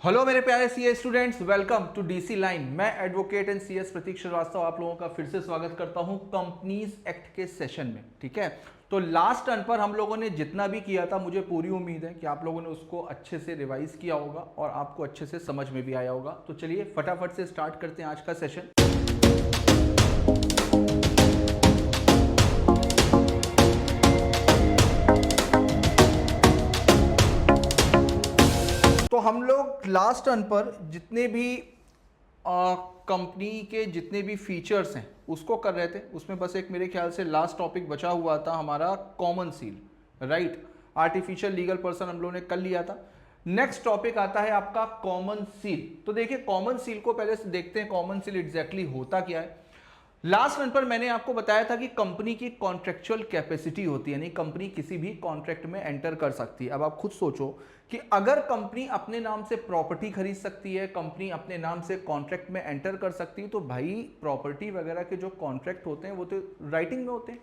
Hello मेरे प्यारे CS students, welcome to DC line. मैं advocate and CS Prateek Srivastava आप लोगों का फिर से स्वागत करता हूं कंपनीज एक्ट के सेशन में। ठीक है, तो लास्ट टर्न पर हम लोगों ने जितना भी किया था, मुझे पूरी उम्मीद है कि आप लोगों ने उसको अच्छे से रिवाइज किया होगा और आपको अच्छे से समझ में भी आया होगा। तो चलिए फटाफट से स्टार्ट करते हैं आज का सेशन। तो हम लोग लास्ट टर्न पर जितने भी कंपनी के जितने भी फीचर्स हैं उसको कर रहे थे। उसमें बस एक मेरे ख्याल से लास्ट टॉपिक बचा हुआ था हमारा common seal, right. Artificial legal person हम लोगों ने कर लिया था। नेक्स्ट टॉपिक आता है आपका कॉमन सील। तो देखिए कॉमन सील को पहले से देखते हैं, कॉमन सील एग्जैक्टली होता क्या है। लास्ट रन पर मैंने आपको बताया था कि कंपनी की कॉन्ट्रेक्चुअल कैपेसिटी होती है, यानी कंपनी किसी भी कॉन्ट्रैक्ट में एंटर कर सकती है। अब आप खुद सोचो कि अगर कंपनी अपने नाम से प्रॉपर्टी खरीद सकती है, कंपनी अपने नाम से कॉन्ट्रैक्ट में एंटर कर सकती है, तो भाई प्रॉपर्टी वगैरह के जो कॉन्ट्रैक्ट होते हैं वो तो राइटिंग में होते हैं।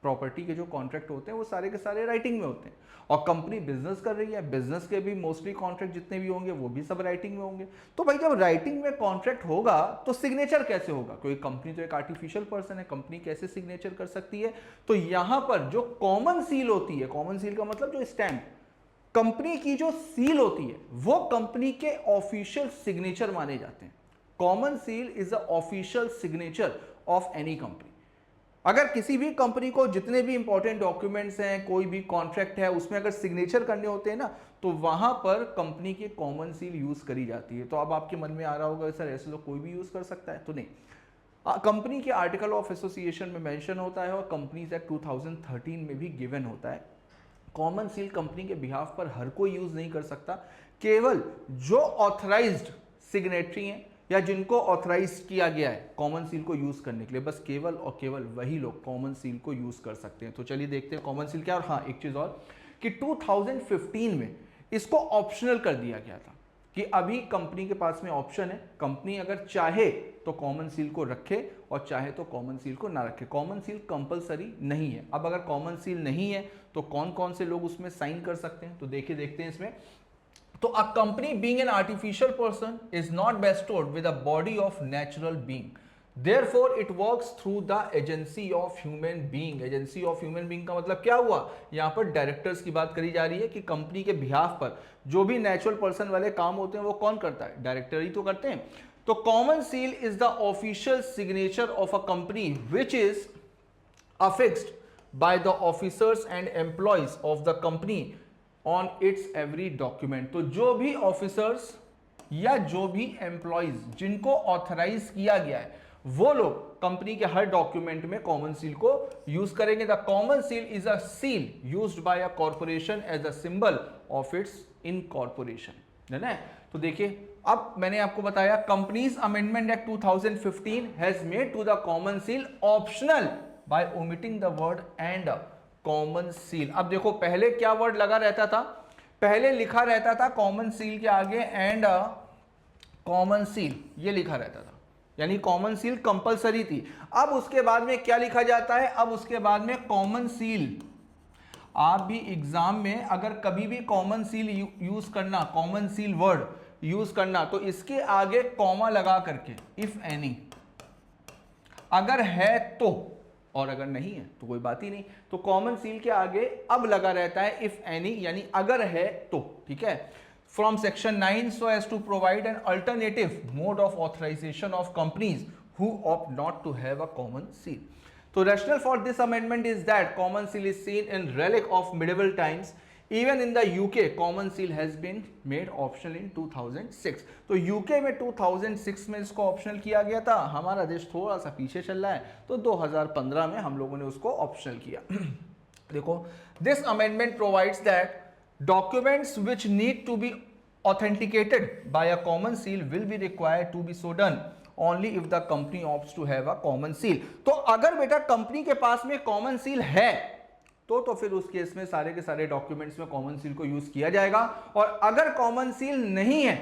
प्रॉपर्टी के जो कॉन्ट्रैक्ट होते हैं वो सारे के सारे राइटिंग में होते हैं। और कंपनी बिजनेस कर रही है, बिजनेस के भी मोस्टली कॉन्ट्रैक्ट जितने भी होंगे वो भी सब राइटिंग में होंगे। तो भाई जब राइटिंग में कॉन्ट्रैक्ट होगा तो सिग्नेचर कैसे होगा? क्योंकि कंपनी तो एक आर्टिफिशियल पर्सन है, कंपनी कैसे सिग्नेचर कर सकती है? तो यहां पर जो कॉमन सील होती है, कॉमन सील का मतलब जो स्टैंप, कंपनी की जो सील होती है वो कंपनी के ऑफिशियल सिग्नेचर माने जाते हैं। Common seal is the official signature of any company. अगर किसी भी कंपनी को जितने भी इंपॉर्टेंट डॉक्यूमेंट्स हैं, कोई भी कॉन्ट्रैक्ट है, उसमें अगर सिग्नेचर करने होते हैं ना, तो वहां पर कंपनी की कॉमन सील यूज करी जाती है। तो अब आपके मन में आ रहा होगा सर ऐसे तो कोई भी यूज कर सकता है, तो नहीं। कंपनी के आर्टिकल ऑफ एसोसिएशन में मेंशन होता है और कंपनीज एक्ट 2013 में भी गिवन होता है। कॉमन सील कंपनी के बिहाफ पर हर कोई यूज नहीं कर सकता, केवल जो ऑथराइज्ड सिग्नेटरी हैं या जिनको ऑथराइज किया गया है कॉमन सील को यूज करने के लिए, बस केवल और केवल वही लोग कॉमन सील को यूज कर सकते हैं। तो चलिए देखते हैं कॉमन सील क्या। और हाँ, एक चीज और कि 2015 में इसको ऑप्शनल कर दिया गया था कि अभी कंपनी के पास में ऑप्शन है, कंपनी अगर चाहे तो कॉमन सील को रखे और चाहे तो कॉमन सील को ना रखे। कॉमन सील कंपलसरी नहीं है। अब अगर कॉमन सील नहीं है तो कौन कौन से लोग उसमें साइन कर सकते हैं, तो देखिए देखते हैं इसमें। तो a company being an artificial person is not bestowed with a body of natural being, therefore it works through the agency of human being। agency of human being का मतलब क्या हुआ? यहाँ पर डायरेक्टर्स की बात करी जा रही है कि कंपनी के बिहाफ पर जो भी नेचुरल पर्सन वाले काम होते हैं वो कौन करता है? डायरेक्टर ही तो करते हैं। तो common seal is the official signature of a company which is affixed by the officers and employees of the company on it's every document. तो जो भी ऑफिसर्स या जो भी एम्प्लॉइज जिनको ऑथराइज किया गया है वो लोग कंपनी के हर डॉक्यूमेंट में कॉमन सील को यूज करेंगे। The common seal is a seal used by a corporation as a symbol of its incorporation, है ना। तो देखिए अब मैंने आपको बताया companies amendment act 2015 has made to the common seal optional by omitting the word and common seal. अब देखो पहले क्या वर्ड लगा रहता था? पहले लिखा रहता था कॉमन सील के आगे एंड कॉमन सील, ये लिखा रहता था, यानी कॉमन सील कंपलसरी थी। अब उसके बाद में क्या लिखा जाता है? अब उसके बाद में कॉमन सील। आप भी एग्जाम में अगर कभी भी कॉमन सील यूज करना, कॉमन सील वर्ड यूज करना, तो इसके आगे कॉमा लगा करके इफ एनी, अगर है तो, और अगर नहीं है तो कोई बात ही नहीं। तो कॉमन सील के आगे अब लगा रहता है इफ एनी, यानी अगर है तो, ठीक है। From section 9 so as to provide an alternative mode of authorisation of companies who opt not to have a common seal. तो rationale for this amendment is that common seal is seen in relic of medieval times. Even in the UK, common seal has been made optional in 2006। तो UK में 2006 में इसको optional किया गया था। हमारा देश थोड़ा सा पीछे चल रहा है, तो 2015 में हम लोगों ने उसको ऑप्शनल किया। देखो, this amendment provides that documents which need to be authenticated by a common seal will be required to be so done only if the company opts to have a common seal। तो अगर बेटा company के पास में common seal है तो फिर उस case में सारे के सारे डॉक्यूमेंट्स में कॉमन सील को यूज किया जाएगा। और अगर कॉमन सील नहीं है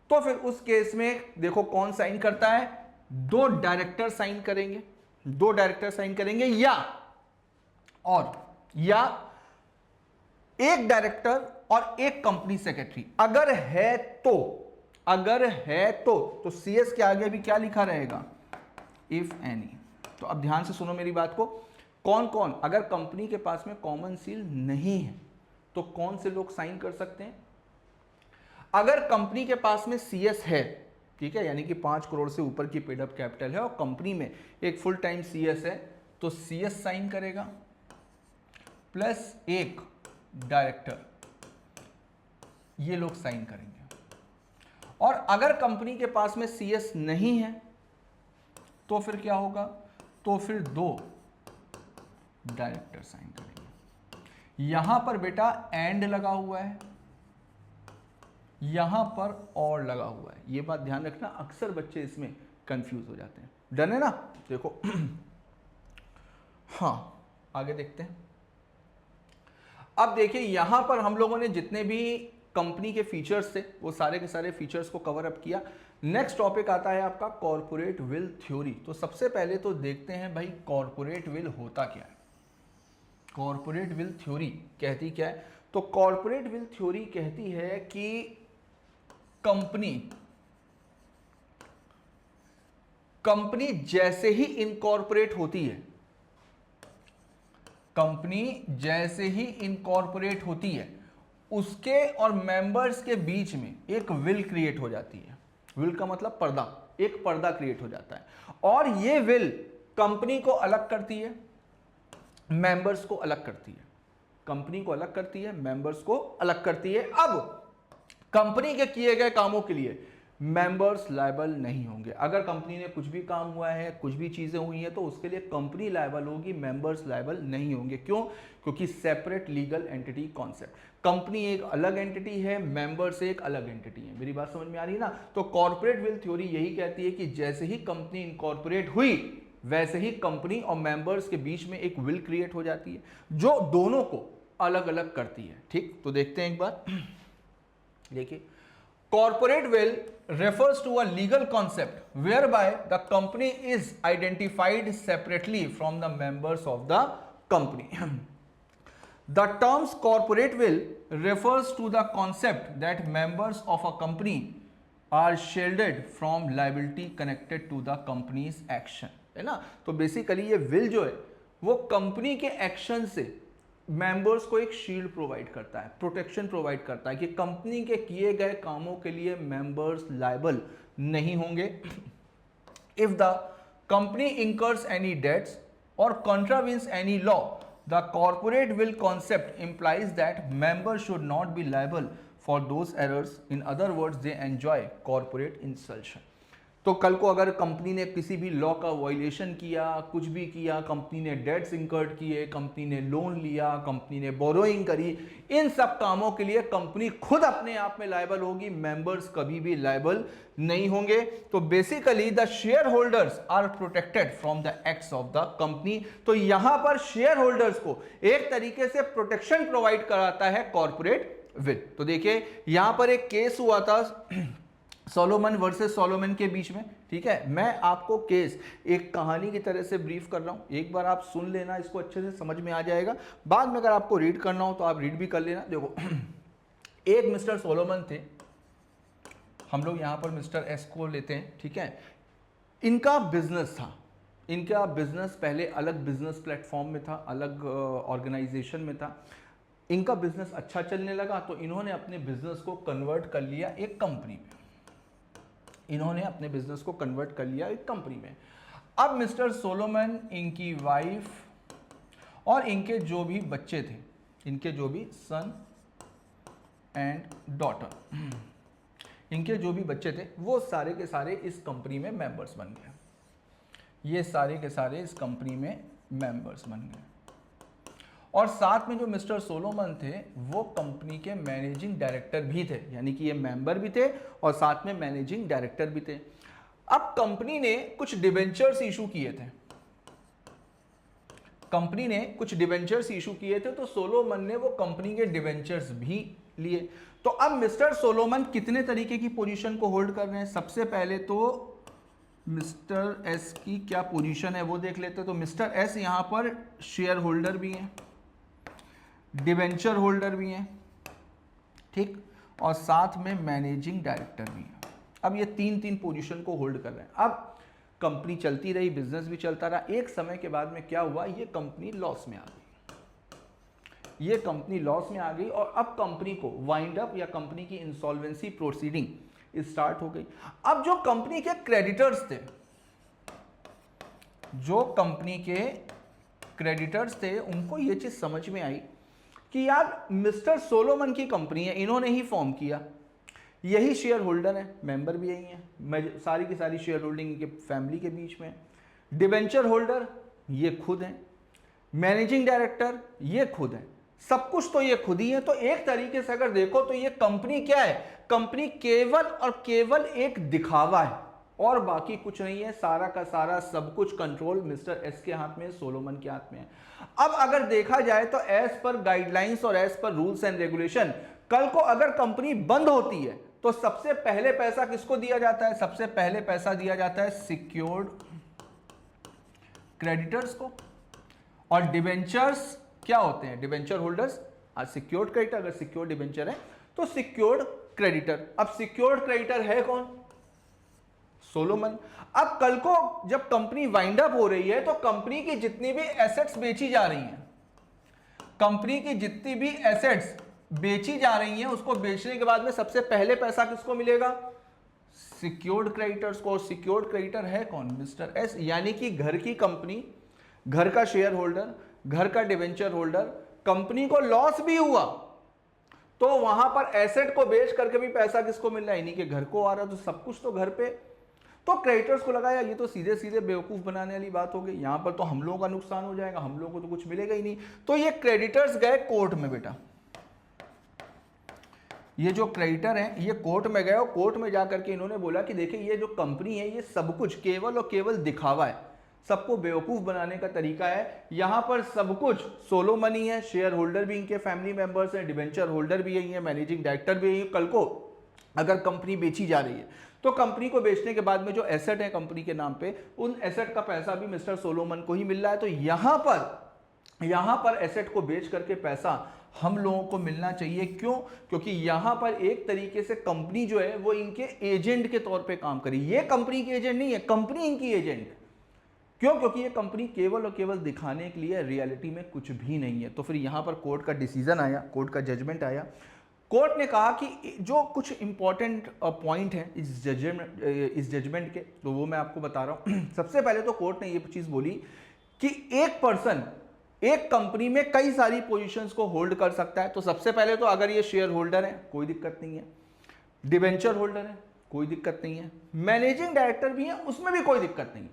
तो फिर उस केस में देखो कौन साइन करता है? दो डायरेक्टर साइन करेंगे, दो डायरेक्टर साइन करेंगे, या एक डायरेक्टर और एक कंपनी सेक्रेटरी। अगर है तो CS के आगे भी क्या लिखा रहेगा, इफ एनी। तो अब ध्यान से सुनो मेरी बात को, कौन कौन, अगर कंपनी के पास में कॉमन सील नहीं है तो कौन से लोग साइन कर सकते हैं। अगर कंपनी के पास में CS है, ठीक है, यानी कि 5 करोड़ से ऊपर की पेड अप कैपिटल है और कंपनी में एक फुल टाइम CS है, तो CS साइन करेगा प्लस एक डायरेक्टर, ये लोग साइन करेंगे। और अगर कंपनी के पास में CS नहीं है तो फिर क्या होगा, तो फिर 2 डायरेक्टर साइन करेंगे। यहां पर बेटा एंड लगा हुआ है, यहां पर और लगा हुआ है, ये बात ध्यान रखना, अक्सर बच्चे इसमें कंफ्यूज हो जाते हैं। डन है ना, देखो हाँ आगे देखते हैं। अब देखिए यहां पर हम लोगों ने जितने भी कंपनी के फीचर्स थे वो सारे के सारे फीचर्स को कवर अप किया। नेक्स्ट टॉपिक आता है आपका कॉर्पोरेट विल थ्योरी। तो सबसे पहले तो देखते हैं भाई कॉर्पोरेट विल होता क्या है, कॉर्पोरेट विल थ्योरी कहती क्या है। तो कॉर्पोरेट विल थ्योरी कहती है कि कंपनी जैसे ही इनकॉर्पोरेट होती है, कंपनी जैसे ही इनकॉर्पोरेट होती है उसके और मेंबर्स के बीच में एक विल क्रिएट हो जाती है। विल का मतलब पर्दा, एक पर्दा क्रिएट हो जाता है और ये विल कंपनी को अलग करती है, मेंबर्स को अलग करती है, कंपनी को अलग करती है, मेंबर्स को अलग करती है। अब कंपनी के किए गए कामों के लिए मेंबर्स लायबल नहीं होंगे। अगर कंपनी ने कुछ भी काम हुआ है, कुछ भी चीजें हुई हैं, तो उसके लिए कंपनी लायबल होगी, मेंबर्स लायबल नहीं होंगे। क्यों? क्योंकि separate legal entity concept, company एक अलग एंटिटी है, मेंबर्स एक अलग एंटिटी है। मेरी बात समझ में आ रही है ना। तो कॉर्पोरेट विल थ्योरी यही कहती है कि जैसे ही कंपनी इनकॉर्पोरेट हुई वैसे ही कंपनी और मेंबर्स के बीच में एक विल क्रिएट हो जाती है जो दोनों को अलग अलग करती है। ठीक, तो देखते हैं एक बार, देखिए corporate will refers to a legal concept whereby the company is identified separately from the members of the company. The terms corporate will refers to the concept that members of a company are shielded from liability connected to the company's action, है ना। तो basically ये will जो है वो company के action से members को एक शील्ड प्रोवाइड करता है, प्रोटेक्शन प्रोवाइड करता है कि कंपनी के किए गए कामों के लिए मेंबर्स लायबल नहीं होंगे। If the company incurs any debts और contravenes any law, the corporate will concept implies that members should not be liable for those errors. In other words they enjoy corporate insulation. तो कल को अगर company ने किसी भी law का violation किया, कुछ भी किया, कंपनी ने डेट्स इंकर्ड किए, कंपनी ने लोन लिया, कंपनी ने बोरोइंग करी, इन सब कामों के लिए कंपनी खुद अपने आप में लायबल होगी, मेंबर्स कभी भी लायबल नहीं होंगे। तो basically the shareholders are protected from the acts of the company. तो यहां पर शेयर होल्डर्स को एक तरीके से प्रोटेक्शन प्रोवाइड कराता है कॉर्पोरेट विल। तो देखिए यहां पर एक केस हुआ था सोलोमन वर्सेस सोलोमन के बीच में, ठीक है। मैं आपको केस एक कहानी की तरह से ब्रीफ कर रहा हूं, एक बार आप सुन लेना, इसको अच्छे से समझ में आ जाएगा। बाद में अगर आपको रीड करना हो तो आप रीड भी कर लेना। देखो एक मिस्टर सोलोमन थे, हम लोग यहां पर मिस्टर एस को लेते हैं, ठीक है। इनका बिजनेस था, इनका बिजनेस पहले अलग बिजनेस प्लेटफॉर्म में था, अलग ऑर्गेनाइजेशन में था। इनका बिजनेस अच्छा चलने लगा तो इन्होंने अपने बिजनेस को कन्वर्ट कर लिया एक कंपनी में, इन्होंने अपने बिजनेस को कन्वर्ट कर लिया एक कंपनी में। अब मिस्टर सोलोमन, इनकी वाइफ और इनके जो भी बच्चे थे, इनके जो भी सन एंड डॉटर, इनके जो भी बच्चे थे वो सारे के सारे इस कंपनी में मेंबर्स बन गए। ये सारे के सारे इस कंपनी में मेंबर्स बन गए और साथ में जो मिस्टर सोलोमन थे वो कंपनी के मैनेजिंग डायरेक्टर भी थे, यानी कि ये मेंबर भी थे और साथ में मैनेजिंग डायरेक्टर भी थे। अब कंपनी ने कुछ डिबेंचर्स इशू किए थे, कंपनी ने कुछ डिबेंचर्स इशू किए थे, तो सोलोमन ने वो कंपनी के डिबेंचर्स भी लिए। तो अब मिस्टर सोलोमन कितने तरीके की पोजीशन को होल्ड कर रहे हैं। सबसे पहले तो मिस्टर एस की क्या पोजीशन है वो देख लेते हैं। तो मिस्टर एस यहां पर शेयर होल्डर भी हैं, डिवेंचर होल्डर भी हैं ठीक, और साथ में मैनेजिंग डायरेक्टर भी है। अब ये तीन तीन पोजीशन को होल्ड कर रहे हैं। अब कंपनी चलती रही, बिजनेस भी चलता रहा। एक समय के बाद में क्या हुआ, ये कंपनी लॉस में आ गई, ये कंपनी लॉस में आ गई और अब कंपनी को वाइंड अप या कंपनी की इंसॉल्वेंसी प्रोसीडिंग स्टार्ट हो गई। अब जो कंपनी के क्रेडिटर्स थे, जो कंपनी के क्रेडिटर्स थे, उनको ये चीज समझ में आई कि यार मिस्टर सोलोमन की कंपनी है, इन्होंने ही फॉर्म किया, यही शेयर होल्डर है, मेंबर भी यही है, सारी की सारी शेयर होल्डिंग के फैमिली के बीच में। डिबेंचर होल्डर ये खुद हैं, मैनेजिंग डायरेक्टर ये खुद हैं, सब कुछ तो ये खुद ही है। तो एक तरीके से अगर देखो तो ये कंपनी क्या है, कंपनी केवल और केवल एक दिखावा है और बाकी कुछ नहीं है। सारा का सारा सब कुछ कंट्रोल मिस्टर एस के हाथ में है, सोलोमन के हाथ में है। अब अगर देखा जाए तो एज पर गाइडलाइंस और as per rules and regulation, कल को अगर कंपनी बंद होती है तो सबसे पहले पैसा किसको दिया जाता है, सबसे पहले पैसा दिया जाता है सिक्योर्ड क्रेडिटर्स को। और डिबेंचर्स क्या होते हैं, डिबेंचर होल्डर्स, सिक्योर्ड क्रेडिटर, अगर सिक्योर्ड डिबेंचर है तो सिक्योर्ड क्रेडिटर। अब सिक्योर्ड क्रेडिटर है कौन, सोलोमन। अब कल को जब कंपनी वाइंड अप हो रही है तो कंपनी की जितनी भी एसेट्स बेची जा रही हैं, कंपनी की जितनी भी एसेट्स बेची जा रही हैं, उसको बेचने के बाद में सबसे पहले पैसा किसको मिलेगा, सिक्योर्ड क्रेडिटर्स को। सिक्योर्ड क्रेडिटर है कौन, मिस्टर एस, यानी कि घर की कंपनी, घर का शेयर होल्डर, घर का डिवेंचर होल्डर। कंपनी को लॉस भी हुआ तो वहां पर एसेट को बेच करके भी पैसा किसको मिल रहा है, इन्हीं के घर को आ रहा है, तो सब कुछ तो घर पे। तो क्रेडिटर्स को लगा यार ये तो सीधे सीधे बेवकूफ बनाने वाली बात हो गई, यहां पर तो हम लोगों का नुकसान हो जाएगा, हम लोगों को तो कुछ मिलेगा ही नहीं। तो ये क्रेडिटर्स गए कोर्ट में बेटा, ये जो क्रेडिटर हैं ये कोर्ट में गए और कोर्ट में जाकर के इन्होंने बोला कि देखिए ये जो कंपनी है ये सब कुछ केवल और केवल दिखावा है, सबको बेवकूफ बनाने का तरीका है। यहां पर सब कुछ सोलोमन ही है, शेयर होल्डर भी इनके फैमिली मेंबर्स हैं, डिबेंचर होल्डर भी यही है, मैनेजिंग डायरेक्टर भी यही है। कल को अगर कंपनी बेची जा रही है तो कंपनी को बेचने के बाद में जो एसेट है कंपनी के नाम पे, उन एसेट का पैसा भी मिस्टर सोलोमन को ही मिल रहा है। तो यहां पर एसेट को बेच करके पैसा हम लोगों को मिलना चाहिए। क्यों, क्योंकि यहां पर एक तरीके से कंपनी जो है वो इनके एजेंट के तौर पे काम करी। ये कंपनी के एजेंट नहीं है, कंपनी इनकी एजेंट। क्यों, क्योंकि ये कंपनी केवल और केवल दिखाने के लिए, रियलिटी में कुछ भी नहीं है। तो फिर यहां पर कोर्ट का डिसीजन आया, कोर्ट का जजमेंट आया। कोर्ट ने कहा कि जो कुछ इंपॉर्टेंट पॉइंट है इस जजमेंट के, तो वो मैं आपको बता रहा हूं। सबसे पहले तो कोर्ट ने ये चीज बोली कि एक पर्सन एक कंपनी में कई सारी पोजीशंस को होल्ड कर सकता है। तो सबसे पहले तो अगर ये शेयर होल्डर है कोई दिक्कत नहीं है, डिबेंचर होल्डर है कोई दिक्कत नहीं है, मैनेजिंग डायरेक्टर भी है उसमें भी कोई दिक्कत नहीं है।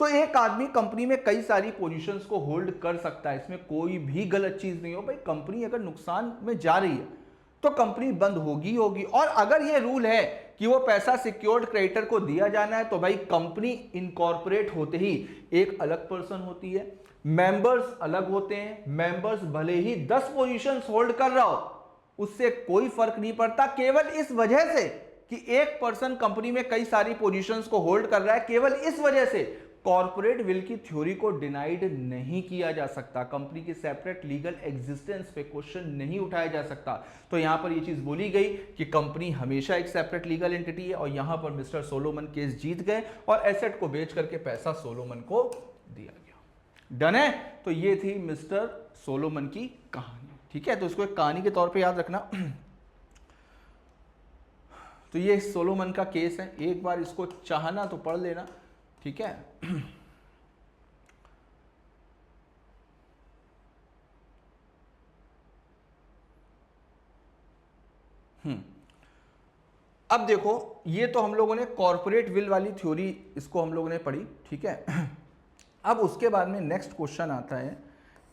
तो एक आदमी कंपनी में कई सारी पोजीशंस को होल्ड कर सकता है, इसमें कोई भी गलत चीज नहीं हो। भाई कंपनी अगर नुकसान में जा रही है तो कंपनी बंद होगी। और अगर ये रूल है कि वो पैसा सिक्योर्ड क्रेडिटर को दिया जाना है तो भाई कंपनी इनकॉर्पोरेट होते ही एक अलग पर्सन होती है, मेंबर्स अलग होते हैं। मेंबर्स भले ही 10 पोजीशंस होल्ड कर रहा हो, उससे कोई फर्क नहीं पड़ता। केवल इस वजह से कि एक पर्सन कंपनी में कई सारी पोजीशंस को होल्ड कर रहा है, केवल इस वजह से कॉर्पोरेट विल की थ्योरी को डिनाइड नहीं किया जा सकता। कंपनी की सेपरेट लीगल एग्जिस्टेंस पे क्वेश्चन नहीं उठाया जा सकता। तो यहां पर यह चीज बोली गई कि कंपनी हमेशा एक सेपरेट लीगल एंटिटी है और यहां पर मिस्टर सोलोमन केस जीत गए और एसेट को बेच करके पैसा सोलोमन को दिया गया। डन है। तो ये थी मिस्टर सोलोमन की कहानी। ठीक है, तो इसको एक कहानी के तौर पे याद रखना। तो ये सोलोमन का केस है, एक बार इसको चाहना तो पढ़ लेना। ठीक है, अब देखो ये तो हम लोगों ने कॉर्पोरेट विल वाली थ्योरी इसको हम लोगों ने पढ़ी। ठीक है, अब उसके बाद में नेक्स्ट क्वेश्चन आता है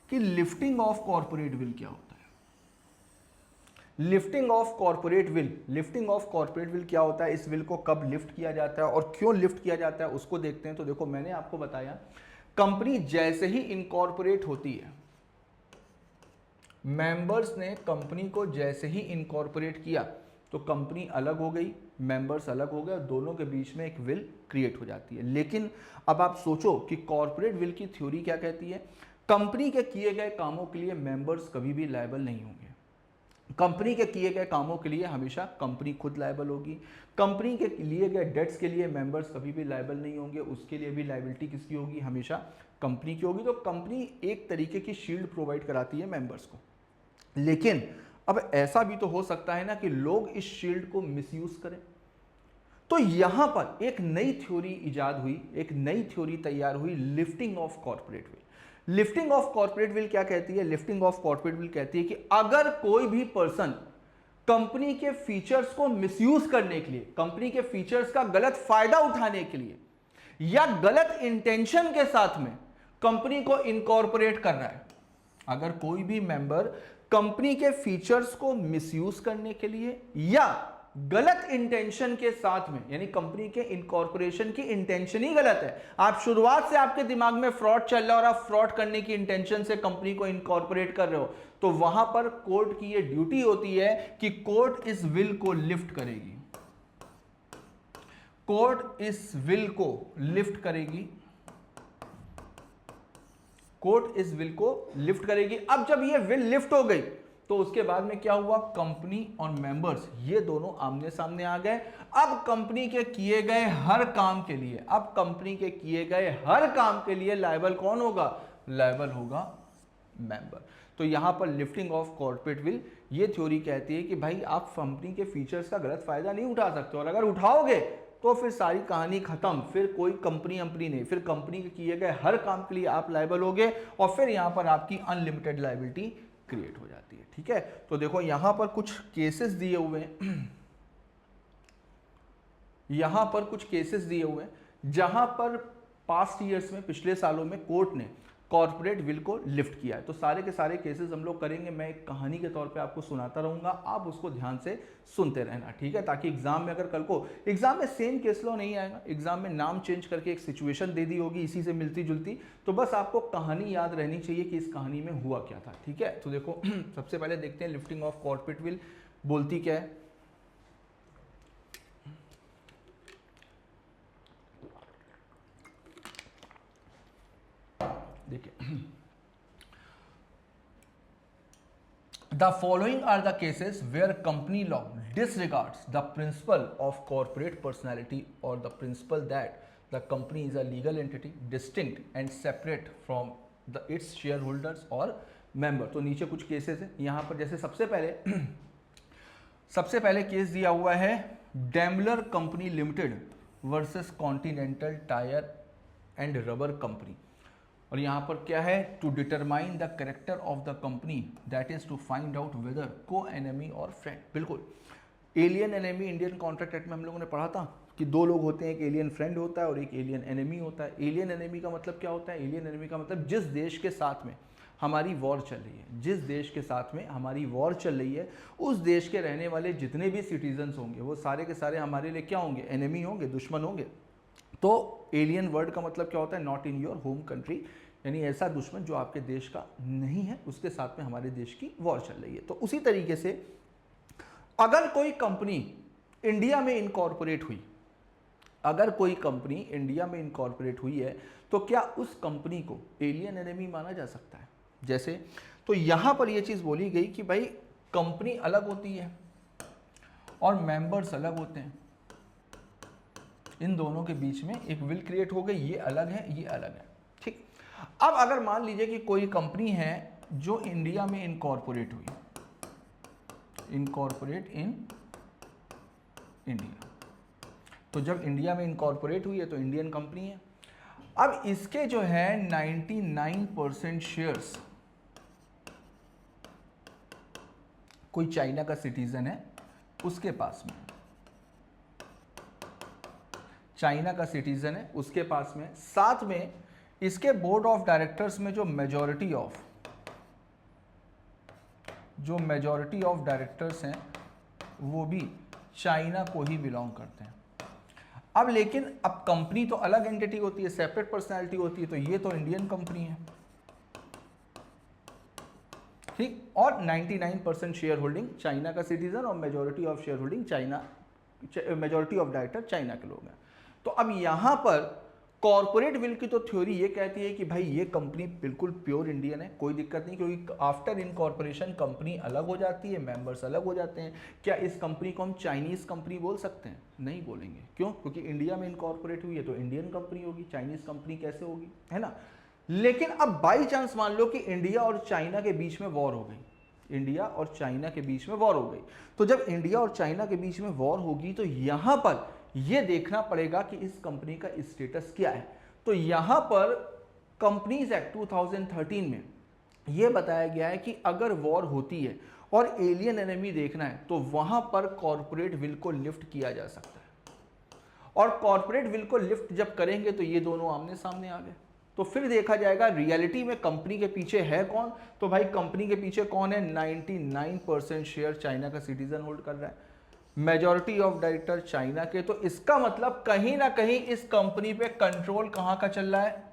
कि लिफ्टिंग ऑफ कॉर्पोरेट विल क्या होता है। Lifting of corporate will, lifting of corporate will क्या होता है, इस विल को कब लिफ्ट किया जाता है और क्यों लिफ्ट किया जाता है उसको देखते हैं। तो देखो मैंने आपको बताया कंपनी जैसे ही इनकॉर्पोरेट होती है, मेंबर्स ने कंपनी को जैसे ही इनकॉर्पोरेट किया तो कंपनी अलग हो गई, मेंबर्स अलग हो गए और दोनों के बीच में एक विल क्रिएट हो जाती है। लेकिन अब आप सोचो कि कॉर्पोरेट विल की थ्योरी क्या कहती है, कंपनी के किए गए कामों के लिए मेंबर्स कभी भी लायबल नहीं होंगे। कंपनी के किए गए कामों के लिए हमेशा कंपनी खुद लायबल होगी। कंपनी के लिए गए डेट्स के लिए मेंबर्स कभी भी लायबल नहीं होंगे, उसके लिए भी लायबिलिटी किसकी होगी, हमेशा कंपनी की होगी। तो कंपनी एक तरीके की शील्ड प्रोवाइड कराती है मेंबर्स को। लेकिन अब ऐसा भी तो हो सकता है ना कि लोग इस शील्ड को मिसयूज करें। तो यहां पर एक नई थ्योरी इजाद हुई, एक नई थ्योरी तैयार हुई, lifting of corporate will. Lifting of corporate will क्या कहती है? लिफ्टिंग ऑफ कॉर्पोरेट विल कहती है कि अगर कोई भी पर्सन कंपनी के फीचर्स को मिसयूज करने के लिए, कंपनी के फीचर्स का गलत फायदा उठाने के लिए या गलत इंटेंशन के साथ में कंपनी को इनकॉर्पोरेट कर रहा है, अगर कोई भी मेंबर कंपनी के फीचर्स को मिसयूज करने के लिए या गलत इंटेंशन के साथ में, यानी कंपनी के इनकॉर्पोरेशन की इंटेंशन ही गलत है, आप शुरुआत से आपके दिमाग में फ्रॉड चल रहा है और आप फ्रॉड करने की इंटेंशन से कंपनी को इनकॉर्पोरेट कर रहे हो, तो वहां पर कोर्ट की यह ड्यूटी होती है कि कोर्ट इस विल को लिफ्ट करेगी। कोर्ट इस विल को लिफ्ट करेगी, कोर्ट इस विल को लिफ्ट करेगी। अब जब ये विल लिफ्ट हो गई तो उसके बाद में क्या हुआ, कंपनी और मेंबर्स ये दोनों आमने सामने आ गए। अब कंपनी के किए गए हर काम के लिए, अब कंपनी के किए गए हर काम के लिए लायबल कौन होगा, लायबल होगा मेंबर। तो यहां पर लिफ्टिंग ऑफ कॉर्पोरेट विल, ये थ्योरी कहती है कि भाई आप कंपनी के फीचर्स का गलत फायदा नहीं उठा सकते, और अगर उठाओगे तो फिर सारी कहानी खत्म, फिर कोई कंपनी नहीं, फिर कंपनी के किए गए हर काम के लिए आप लायबल होगे और फिर यहां पर आपकी अनलिमिटेड लायबिलिटी क्रिएट हो जाती है। ठीक है, तो देखो यहां पर कुछ केसेस दिए हुए हैं, यहां पर कुछ केसेस दिए हुए हैं जहां पर पास्ट ईयर्स में, पिछले सालों में कोर्ट ने कॉर्पोरेट विल को लिफ्ट किया है। तो सारे के सारे केसेस हम लोग करेंगे, मैं एक कहानी के तौर पे आपको सुनाता रहूंगा, आप उसको ध्यान से सुनते रहना, ठीक है, ताकि एग्जाम में अगर कल को एग्जाम में सेम केस लॉ नहीं आएगा, एग्जाम में नाम चेंज करके एक सिचुएशन दे दी होगी इसी से मिलती जुलती, तो बस आपको कहानी याद रहनी चाहिए कि इस कहानी में हुआ क्या था। ठीक है, तो देखो सबसे पहले देखते हैं लिफ्टिंग ऑफ कॉर्पोरेट विल बोलती क्या है। देखिए, the following are the cases where company law disregards the principle of corporate personality और the principle that the company is a legal entity distinct and separate from the its shareholders और member. तो नीचे कुछ cases हैं यहां पर, जैसे सबसे पहले केस दिया हुआ है Daimler company limited versus continental tyre and rubber company, और यहां पर क्या है, to determine the character of the company that is to find out whether को एनेमी और फ्रेंड। बिल्कुल, alien enemy Indian contract act में हम लोगों ने पढ़ा था कि दो लोग होते हैं, एक एलियन फ्रेंड होता है और एक एलियन एनेमी होता है। एलियन एनेमी का मतलब क्या होता है, एलियन एनेमी का मतलब जिस देश के साथ में हमारी वॉर चल रही है, जिस देश के साथ में हमारी वॉर चल रही है, उस देश के रहने वाले जितने भी सिटीजन्स होंगे वो सारे के सारे हमारे लिए क्या होंगे, एनेमी होंगे, दुश्मन होंगे। तो एलियन वर्ड का मतलब क्या होता है, not in your home country, यानी ऐसा दुश्मन जो आपके देश का नहीं है, उसके साथ में हमारे देश की वॉर चल रही है। तो उसी तरीके से अगर कोई कंपनी इंडिया में इनकॉर्पोरेट हुई, अगर कोई कंपनी इंडिया में इनकॉर्पोरेट हुई है, तो क्या उस कंपनी को एलियन एनिमी माना जा सकता है? जैसे, तो यहां पर यह चीज बोली गई कि भाई कंपनी अलग होती है और मेंबर्स अलग होते हैं, इन दोनों के बीच में एक विल क्रिएट हो गई, ये अलग है, ये अलग है। ठीक, अब अगर मान लीजिए कि कोई कंपनी है जो इंडिया में इनकॉर्पोरेट हुई, इनकॉर्पोरेट इन इंडिया, तो जब इंडिया में इनकॉर्पोरेट हुई है तो इंडियन कंपनी है। अब इसके जो है 99% शेयर्स कोई चाइना का सिटीजन है उसके पास में, चाइना का सिटीजन है उसके पास में, साथ में इसके बोर्ड ऑफ डायरेक्टर्स में जो मेजॉरिटी ऑफ डायरेक्टर्स हैं वो भी चाइना को ही बिलोंग करते हैं। अब लेकिन अब कंपनी तो अलग एंटिटी होती है, सेपरेट पर्सनालिटी होती है, तो ये तो इंडियन कंपनी है, ठीक, और 99% शेयर होल्डिंग चाइना का सिटीजन और majority of share holding China, majority of director China के लोग हैं। तो अब यहां पर कॉर्पोरेट विल की तो थ्योरी ये कहती है कि भाई ये कंपनी बिल्कुल प्योर इंडियन है, कोई दिक्कत नहीं, क्योंकि आफ्टर इनकॉर्पोरेशन कंपनी अलग हो जाती है, मेंबर्स अलग हो जाते हैं। क्या इस कंपनी को हम चाइनीज कंपनी बोल सकते हैं? नहीं बोलेंगे। क्यों? क्योंकि इंडिया में इनकॉर्पोरेट हुई है तो इंडियन कंपनी होगी, चाइनीज कंपनी कैसे होगी, है ना। लेकिन अब बाई चांस मान लो कि इंडिया और चाइना के बीच में वॉर हो गई, इंडिया और चाइना के बीच में वॉर हो गई, तो जब इंडिया और चाइना के बीच में वॉर होगी तो यहां पर यह देखना पड़ेगा कि इस कंपनी का स्टेटस क्या है। तो यहां पर कंपनीज एक्ट 2013 में यह बताया गया है कि अगर वॉर होती है और एलियन एनिमी देखना है तो वहां पर कॉर्पोरेट विल को लिफ्ट किया जा सकता है, और कॉर्पोरेट विल को लिफ्ट जब करेंगे तो ये दोनों आमने सामने आ गए। तो फिर देखा जाएगा रियलिटी में कंपनी के पीछे है कौन। तो भाई कंपनी के पीछे कौन है? 99% शेयर चाइना का सिटीजन होल्ड कर रहा है, मेजॉरिटी ऑफ डायरेक्टर चाइना के। तो इसका मतलब कहीं ना कहीं इस कंपनी पे कंट्रोल कहां का चल रहा है?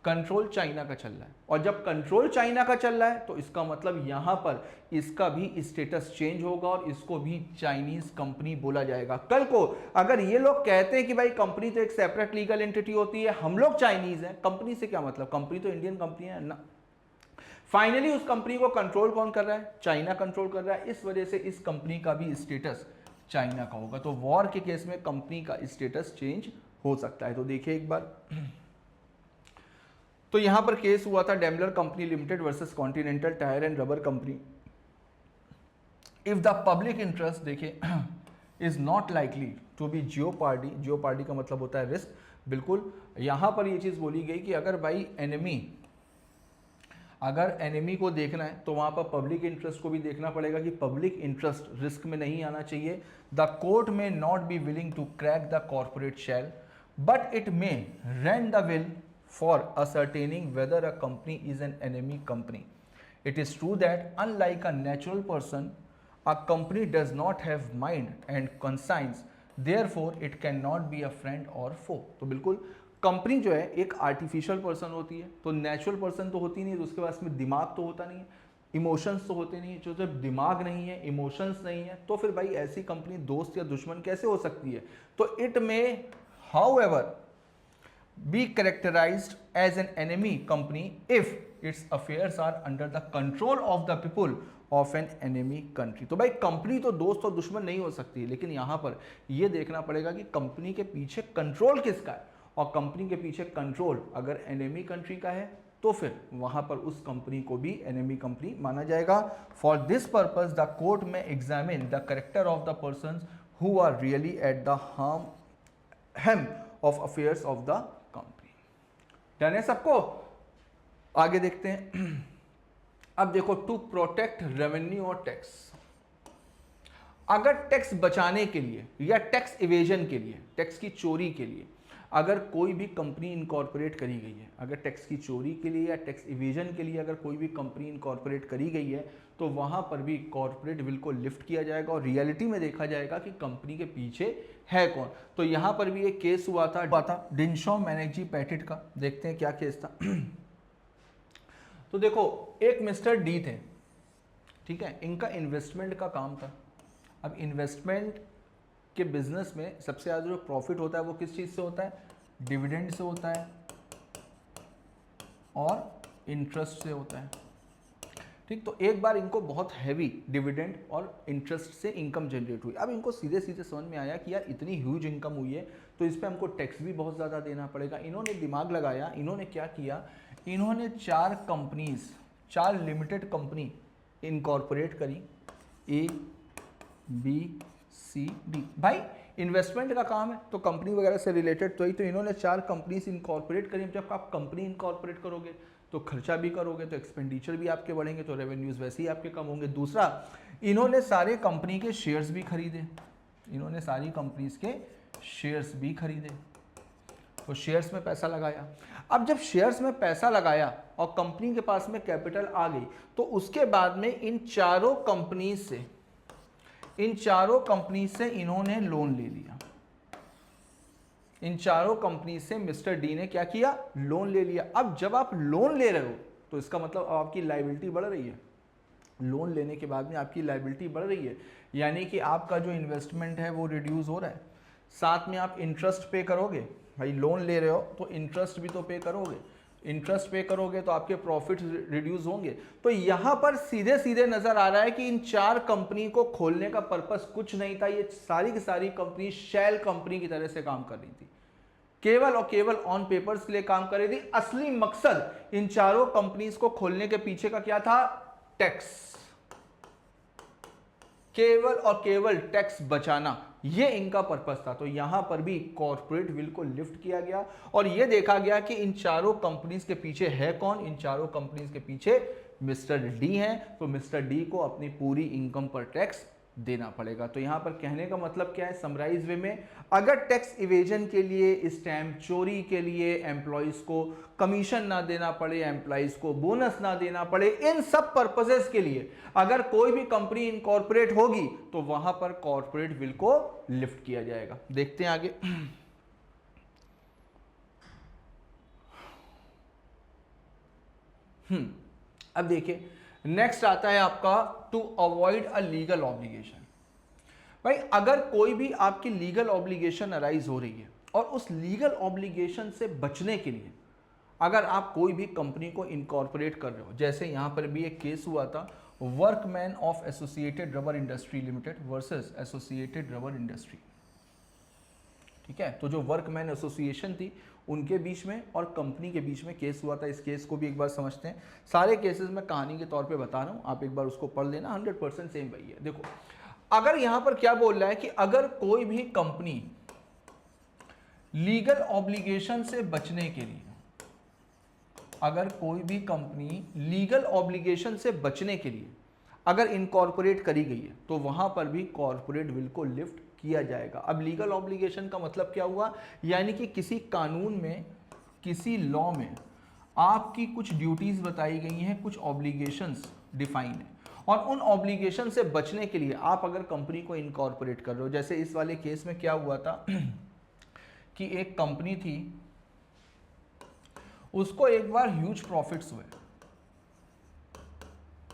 कंट्रोल चाइना का चल रहा है। और जब कंट्रोल चाइना का चल रहा है तो इसका मतलब यहां पर इसका भी स्टेटस चेंज होगा और इसको भी चाइनीज कंपनी बोला जाएगा। कल को अगर ये लोग कहते हैं कि भाई कंपनी तो एक सेपरेट लीगल एंटिटी होती है, हम लोग चाइनीज हैं, कंपनी से क्या मतलब, कंपनी तो इंडियन कंपनी है ना। फाइनली उस कंपनी को कंट्रोल कौन कर रहा है? चाइना कंट्रोल कर रहा है। इस वजह से इस कंपनी का भी स्टेटस चाइना का होगा। तो वॉर के केस में कंपनी का स्टेटस चेंज हो सकता है। तो देखिए एक बार, तो यहां पर केस हुआ था Daimler company limited versus continental tyre and rubber company. If the public interest देखिए is not likely to be jeopardy, jeopardy का मतलब होता है रिस्क। बिल्कुल यहां पर यह चीज बोली गई कि अगर भाई अगर एनिमी को देखना है तो वहां पर पब्लिक इंटरेस्ट को भी देखना पड़ेगा कि पब्लिक इंटरेस्ट रिस्क में नहीं आना चाहिए। The court may not be willing to crack the corporate shell but it may rend the veil for ascertaining whether a company is an enemy company. It is true that unlike a natural person, a company does not have mind and conscience, therefore it cannot be a friend or foe. तो बिल्कुल company जो है एक artificial person होती है, तो natural person तो होती नहीं है, तो उसके पास में दिमाग तो होता नहीं है, इमोशंस तो होते नहीं है। जो जब दिमाग नहीं है, इमोशंस नहीं है, तो फिर भाई ऐसी कंपनी दोस्त या दुश्मन कैसे हो सकती है। तो इट में however be characterized as an enemy company if its affairs are under the control of the people of an enemy country. तो भाई कंपनी तो दोस्त और दुश्मन नहीं हो सकती, लेकिन यहां पर यह देखना पड़ेगा कि कंपनी के पीछे कंट्रोल किसका है, और कंपनी के पीछे कंट्रोल अगर एनिमी कंट्री का है तो फिर वहां पर उस कंपनी को भी एनिमी कंपनी माना जाएगा। For this purpose the court में examine the character of the person who are really at the helm of affairs of the company. Done है सबको? आगे देखते हैं। अब देखो, टू प्रोटेक्ट रेवेन्यू और टैक्स, अगर टैक्स बचाने के लिए या टैक्स इवेजन के लिए, टैक्स की चोरी के लिए अगर कोई भी कंपनी इनकॉर्पोरेट करी गई है, अगर टैक्स की चोरी के लिए या टैक्स इवेजन के लिए अगर कोई भी कंपनी इनकॉर्पोरेट करी गई है तो वहां पर भी कॉर्पोरेट विल को लिफ्ट किया जाएगा और रियलिटी में देखा जाएगा कि कंपनी के पीछे है कौन। तो यहां पर भी एक केस हुआ था डिनशॉ मैनेजी पैटिट का। देखते हैं क्या केस था। तो देखो, एक मिस्टर डी थे, ठीक है, इनका इन्वेस्टमेंट का काम था। अब इन्वेस्टमेंट के बिजनेस में सबसे ज़्यादा जो प्रॉफिट होता है वो किस चीज़ से होता है? डिविडेंड से होता है और इंटरेस्ट से होता है, ठीक। तो एक बार इनको बहुत हैवी डिविडेंड और इंटरेस्ट से इनकम जनरेट हुई। अब इनको सीधे सीधे समझ में आया कि यार इतनी ह्यूज इनकम हुई है तो इस पर हमको टैक्स भी बहुत ज़्यादा देना पड़ेगा। इन्होंने दिमाग लगाया, इन्होंने क्या किया, इन्होंने 4 लिमिटेड कंपनी इनकॉर्पोरेट करी, A, B, C, D। भाई इन्वेस्टमेंट का काम है तो कंपनी वगैरह से रिलेटेड तो ही, तो इन्होंने 4 कंपनीज इनकॉर्पोरेट करी। जब आप कंपनी इनकॉर्पोरेट करोगे तो खर्चा भी करोगे, तो एक्सपेंडिचर भी आपके बढ़ेंगे, तो रेवेन्यूज वैसे ही आपके कम होंगे। दूसरा, इन्होंने सारे कंपनी के शेयर्स भी खरीदे, इन्होंने सारी कंपनीज के शेयर्स भी खरीदे, तो शेयर्स में पैसा लगाया। अब जब शेयर्स में पैसा लगाया और कंपनी के पास में कैपिटल आ गई तो उसके बाद में इन चारों कंपनी से इन्होंने लोन ले लिया। इन चारों कंपनी से मिस्टर डी ने क्या किया? लोन ले लिया। अब जब आप लोन ले रहे हो तो इसका मतलब अब आपकी लायबिलिटी बढ़ रही है। लोन लेने के बाद में आपकी लायबिलिटी बढ़ रही है, यानी कि आपका जो इन्वेस्टमेंट है वो रिड्यूस हो रहा है। साथ में आप इंटरेस्ट पे करोगे, भाई लोन ले रहे हो तो इंटरेस्ट भी तो पे करोगे, इंटरेस्ट पे करोगे तो आपके प्रॉफिट रिड्यूस होंगे। तो यहां पर सीधे सीधे नजर आ रहा है कि इन 4 कंपनी को खोलने का पर्पस कुछ नहीं था, ये सारी की सारी कंपनी शेल कंपनी की तरह से काम कर रही थी, केवल और केवल ऑन पेपर्स के लिए काम कर रही थी। असली मकसद इन चारों कंपनीज को खोलने के पीछे का क्या था? टैक्स, केवल और केवल टैक्स बचाना, ये इनका पर्पस था। तो यहां पर भी कॉर्पोरेट विल को लिफ्ट किया गया और यह देखा गया कि इन चारों कंपनीज के पीछे है कौन। इन चारों कंपनीज के पीछे मिस्टर डी हैं, तो मिस्टर डी को अपनी पूरी इनकम पर टैक्स देना पड़ेगा। तो यहां पर कहने का मतलब क्या है समराइज वे में, अगर टैक्स इवेजन के लिए, स्टैम्प चोरी के लिए एम्प्लॉइज को कमीशन ना देना पड़े, एम्प्लॉइज को बोनस ना देना पड़े, इन सब पर्पसेस के लिए अगर कोई भी कंपनी इनकॉर्पोरेट होगी तो वहां पर कॉर्पोरेट विल को लिफ्ट किया जाएगा। देखते हैं आगे। अब देखिए नेक्स्ट आता है आपका to avoid a legal obligation. भाई अगर कोई भी आपकी लीगल ऑब्लिगेशन अराइज हो रही है और उस लीगल ऑब्लिगेशन से बचने के लिए अगर आप कोई भी कंपनी को इनकॉर्पोरेट कर रहे हो, जैसे यहां पर भी एक केस हुआ था workman of associated rubber industry limited versus associated rubber industry, ठीक है। तो जो वर्कमैन एसोसिएशन थी उनके बीच में और कंपनी के बीच में केस हुआ था। इस केस को भी एक बार समझते हैं। सारे केसेस मैं कहानी के तौर पे बता रहा हूं, आप एक बार उसको पढ़ लेना, 100% सेम वही है। देखो अगर यहां पर क्या बोल रहा है कि अगर कोई भी कंपनी लीगल ऑब्लिगेशन से बचने के लिए, अगर कोई भी कंपनी लीगल ऑब्लिगेशन से बचने के लिए अगर इनकॉर्पोरेट करी गई है तो वहां पर भी कॉर्पोरेट विल को लिफ्ट किया जाएगा। अब लीगल ऑब्लिगेशन का मतलब क्या हुआ, यानी कि किसी कानून में, किसी लॉ में आपकी कुछ ड्यूटीज बताई गई हैं, कुछ ऑब्लिगेशंस डिफाइन है और उन ऑब्लिगेशन से बचने के लिए आप अगर कंपनी को इनकॉर्पोरेट कर रहे हो, जैसे इस वाले केस में क्या हुआ था कि एक कंपनी थी, उसको एक बार ह्यूज प्रॉफिट्स हुए,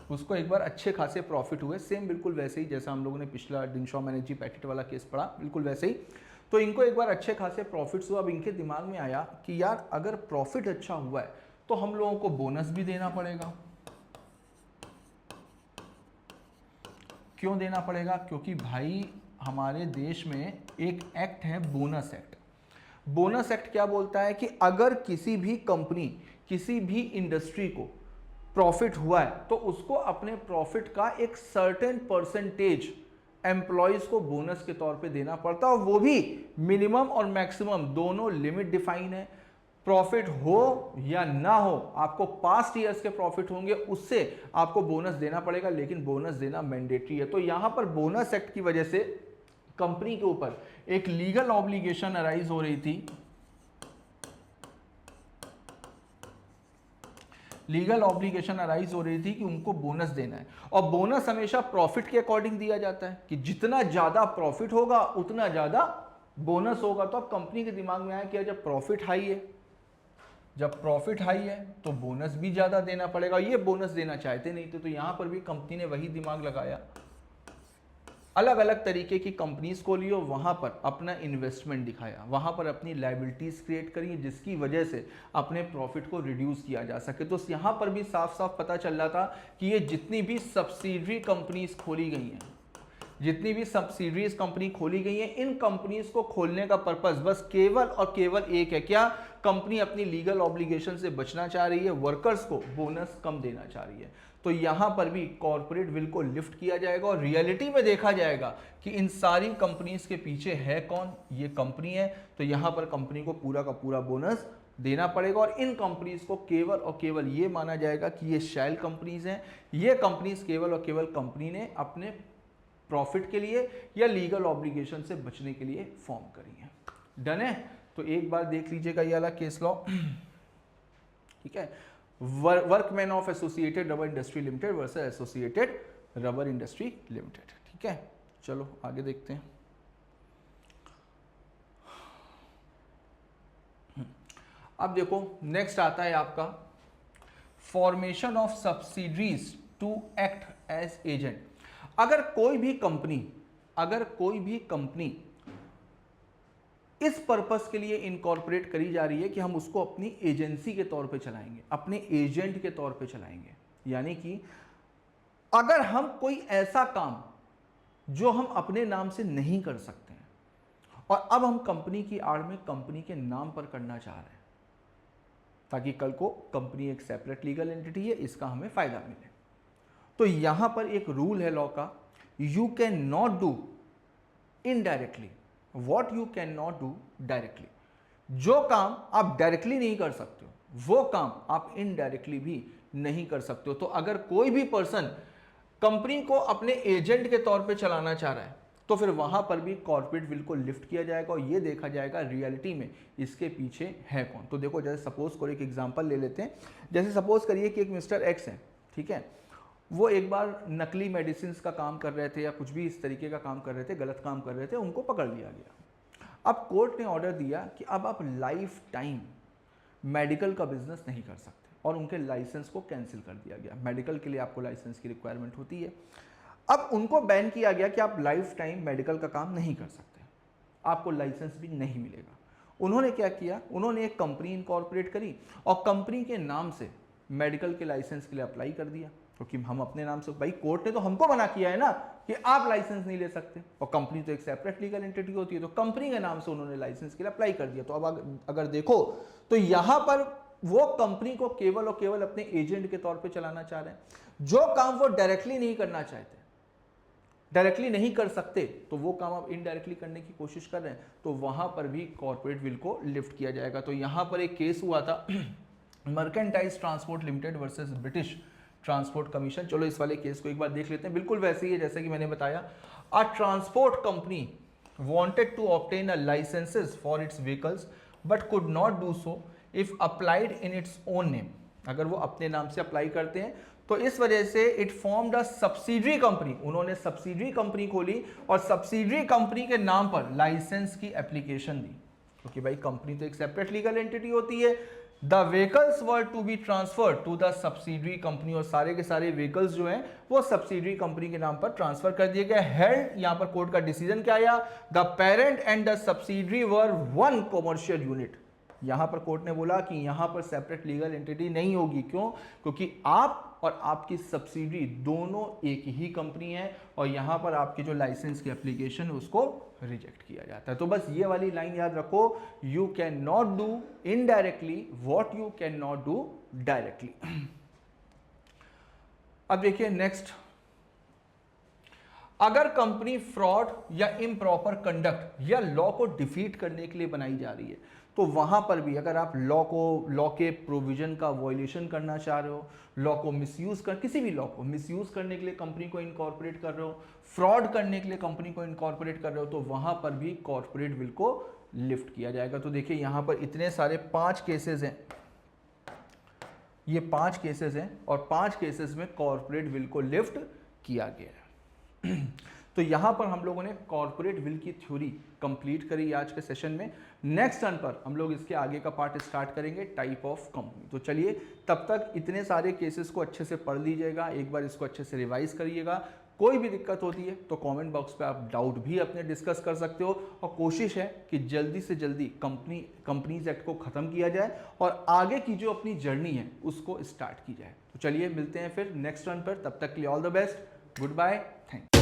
उसको एक बार अच्छे खासे प्रॉफिट हुए, सेम बिल्कुल वैसे ही जैसा हम लोगों ने पिछला डिनशॉ मैनेजी पैकेट वाला केस पढ़ा, बिल्कुल वैसे ही। तो इनको एक बार अच्छे खासे प्रॉफिट्स हुआ। अब इनके दिमाग में आया कि यार अगर प्रॉफिट अच्छा हुआ है तो हम लोगों को बोनस भी देना पड़ेगा। क्यों देना पड़ेगा? क्योंकि भाई हमारे देश में एक एक्ट है बोनस एक्ट। बोनस एक्ट क्या बोलता है कि अगर किसी भी कंपनी, किसी भी इंडस्ट्री को प्रॉफिट हुआ है तो उसको अपने प्रॉफिट का एक सर्टेन परसेंटेज एम्प्लॉयज को बोनस के तौर पे देना पड़ता है, और वो भी मिनिमम और मैक्सिमम दोनों लिमिट डिफाइन है। प्रॉफिट हो या ना हो, आपको पास्ट ईयर्स के प्रॉफिट होंगे उससे आपको बोनस देना पड़ेगा, लेकिन बोनस देना मैंडेटरी है। तो यहां पर बोनस एक्ट की वजह से कंपनी के ऊपर एक लीगल ऑब्लिगेशन अराइज हो रही थी, लीगल ऑब्लिगेशन अराइज हो रही थी कि उनको बोनस देना है। और बोनस हमेशा प्रॉफिट के अकॉर्डिंग दिया जाता है कि जितना ज्यादा प्रॉफिट होगा उतना ज्यादा बोनस होगा। तो अब कंपनी के दिमाग में आया कि जब प्रॉफिट हाई है, जब प्रॉफिट हाई है तो बोनस भी ज्यादा देना पड़ेगा। ये बोनस देना चाहते नहीं थे, तो यहां पर भी कंपनी ने वही दिमाग लगाया, अलग अलग तरीके की कंपनीज को लियो, वहां पर अपना इन्वेस्टमेंट दिखाया, वहां पर अपनी लायबिलिटीज क्रिएट करी जिसकी वजह से अपने प्रॉफिट को रिड्यूस किया जा सके। तो यहां पर भी साफ साफ पता चल रहा था कि ये जितनी भी सब्सिडरी कंपनीज खोली गई हैं, जितनी भी सब्सिडरीज कंपनी खोली गई है, इन कंपनीज को खोलने का पर्पस बस केवल और केवल एक है, क्या? कंपनी अपनी लीगल ऑब्लिगेशन से बचना चाह रही है, वर्कर्स को बोनस कम देना चाह रही है। तो यहां पर भी कॉर्पोरेट विल को लिफ्ट किया जाएगा और रियलिटी में देखा जाएगा कि इन सारी कंपनीज के पीछे है कौन, ये कंपनी है। तो यहां पर कंपनी को पूरा का पूरा बोनस देना पड़ेगा और इन कंपनीज को केवल और केवल ये माना जाएगा कि ये शेल कंपनीज हैं। ये कंपनीज केवल और केवल कंपनी ने अपने प्रॉफिट के लिए या लीगल ऑब्लिगेशन से बचने के लिए फॉर्म करी है। डन है? तो एक बार देख लीजिएगा ये वाला केस लॉ, ठीक है। Workman of associated rubber industry limited versus associated rubber industry limited, ठीक है। चलो आगे देखते हैं। अब देखो नेक्स्ट आता है आपका formation of subsidiaries to act as agent. अगर कोई भी कंपनी इस पर्पस के लिए इनकॉर्पोरेट करी जा रही है कि हम उसको अपनी एजेंसी के तौर पे चलाएंगे, अपने एजेंट के तौर पे चलाएंगे। यानी कि अगर हम कोई ऐसा काम जो हम अपने नाम से नहीं कर सकते हैं और अब हम कंपनी की आड़ में कंपनी के नाम पर करना चाह रहे हैं, ताकि कल को कंपनी एक सेपरेट लीगल एंटिटी है, इसका हमें फायदा मिले, तो यहां पर एक रूल है लॉ का, you can not do indirectly what you can not do directly. जो काम आप डायरेक्टली नहीं कर सकते हो वो काम आप इनडायरेक्टली भी नहीं कर सकते हो। तो अगर कोई भी पर्सन कंपनी को अपने एजेंट के तौर पे चलाना चाह रहा है तो फिर वहां पर भी कॉर्पोरेट विल को लिफ्ट किया जाएगा और ये देखा जाएगा रियलिटी में इसके पीछे है कौन। तो देखो, जैसे सपोज करो, एक एग्जांपल ले लेते हैं। जैसे सपोज करिए कि एक मिस्टर एक्स है, ठीक है, वो एक बार नकली मेडिसिन का काम कर रहे थे या कुछ भी इस तरीके का काम कर रहे थे, गलत काम कर रहे थे, उनको पकड़ लिया गया। अब कोर्ट ने ऑर्डर दिया कि अब आप लाइफ टाइम मेडिकल का बिजनेस नहीं कर सकते और उनके लाइसेंस को कैंसिल कर दिया गया। मेडिकल के लिए आपको लाइसेंस की रिक्वायरमेंट होती है। अब उनको बैन किया गया कि आप लाइफ टाइम मेडिकल का काम नहीं कर सकते, आपको लाइसेंस भी नहीं मिलेगा। उन्होंने क्या किया, उन्होंने एक कंपनी इनकॉर्पोरेट करी और कंपनी के नाम से मेडिकल के लाइसेंस के लिए अप्लाई कर दिया, क्योंकि हम अपने नाम से, भाई कोर्ट ने तो हमको मना किया है ना कि आप लाइसेंस नहीं ले सकते, और कंपनी तो एक सेपरेट लीगल एंटिटी होती है, तो कंपनी के नाम से उन्होंने लाइसेंस के लिए अप्लाई कर दिया। तो अब अगर देखो तो यहां पर वो कंपनी को केवल और केवल अपने एजेंट के तौर पे चलाना चाह रहे हैं। जो काम वो डायरेक्टली नहीं करना चाहते, डायरेक्टली नहीं कर सकते, तो वो काम आप इनडायरेक्टली करने की कोशिश कर रहे हैं, तो वहां पर भी कॉर्पोरेट विल को लिफ्ट किया जाएगा। तो यहां पर एक केस हुआ था merchandise transport limited versus British transport commission. चलो इस वाले केस को एक बार देख लेते हैं। बिल्कुल वैसे ही है जैसे कि मैंने बताया, अ transport company wanted to obtain a licenses for its vehicles but could not do so if applied in its own name। अगर वो अपने नाम से अप्लाई करते हैं तो इस वजह से it formed a subsidiary company, उन्होंने सब्सिडरी कंपनी खोली और सब्सिडरी कंपनी के नाम पर लाइसेंस की एप्लीकेशन दी, क्योंकि भाई कंपनी तो एक सेपरेट लीगल एंटिटी होती है। The vehicles were to be transferred to the subsidiary company, और सारे के सारे व्हीकल्स जो हैं वो सब्सिडरी कंपनी के नाम पर ट्रांसफर कर दिए गए। हेल्ड, यहां पर कोर्ट का डिसीजन क्या आया, the parent and the subsidiary were one commercial unit. यहां पर कोर्ट ने बोला कि यहां पर सेपरेट लीगल एंटिटी नहीं होगी। क्यों? क्योंकि आप और आपकी सब्सिडरी दोनों एक ही कंपनी है और यहां पर आपकी जो लाइसेंस की एप्लीकेशन है उसको रिजेक्ट किया जाता है। तो बस ये वाली लाइन याद रखो, you can not do indirectly what you can not do directly. अब देखिए नेक्स्ट, अगर कंपनी फ्रॉड या इम्प्रॉपर कंडक्ट या लॉ को डिफीट करने के लिए बनाई जा रही है, तो वहां पर भी अगर आप लॉ के प्रोविजन का वॉयलेशन करना चाह रहे हो, लॉ को मिसयूज कर, किसी भी लॉ को मिसयूज करने के लिए कंपनी को इनकॉर्पोरेट कर रहे हो, फ्रॉड करने के लिए कंपनी को इनकॉर्पोरेट कर रहे हो, तो वहां पर भी कॉर्पोरेट विल को लिफ्ट किया जाएगा। तो देखिए यहां पर इतने सारे 5 केसेस हैं, ये 5 केसेस हैं और 5 केसेस में कॉर्पोरेट विल को लिफ्ट किया गया है। तो यहां पर हम लोगों ने कॉर्पोरेट विल की थ्योरी कंप्लीट करी आज के सेशन में। नेक्स्ट टर्न पर हम लोग इसके आगे का पार्ट स्टार्ट करेंगे, टाइप ऑफ कंपनी। तो चलिए तब तक इतने सारे केसेस को अच्छे से पढ़ लीजिएगा, एक बार इसको अच्छे से रिवाइज करिएगा। कोई भी दिक्कत होती है तो कमेंट बॉक्स पे आप डाउट भी अपने डिस्कस कर सकते हो, और कोशिश है कि जल्दी से जल्दी कंपनीज एक्ट को ख़त्म किया जाए और आगे की जो अपनी जर्नी है उसको स्टार्ट की जाए। तो चलिए मिलते हैं फिर नेक्स्ट टर्न पर, तब तक के लिए all the best, goodbye, thank you.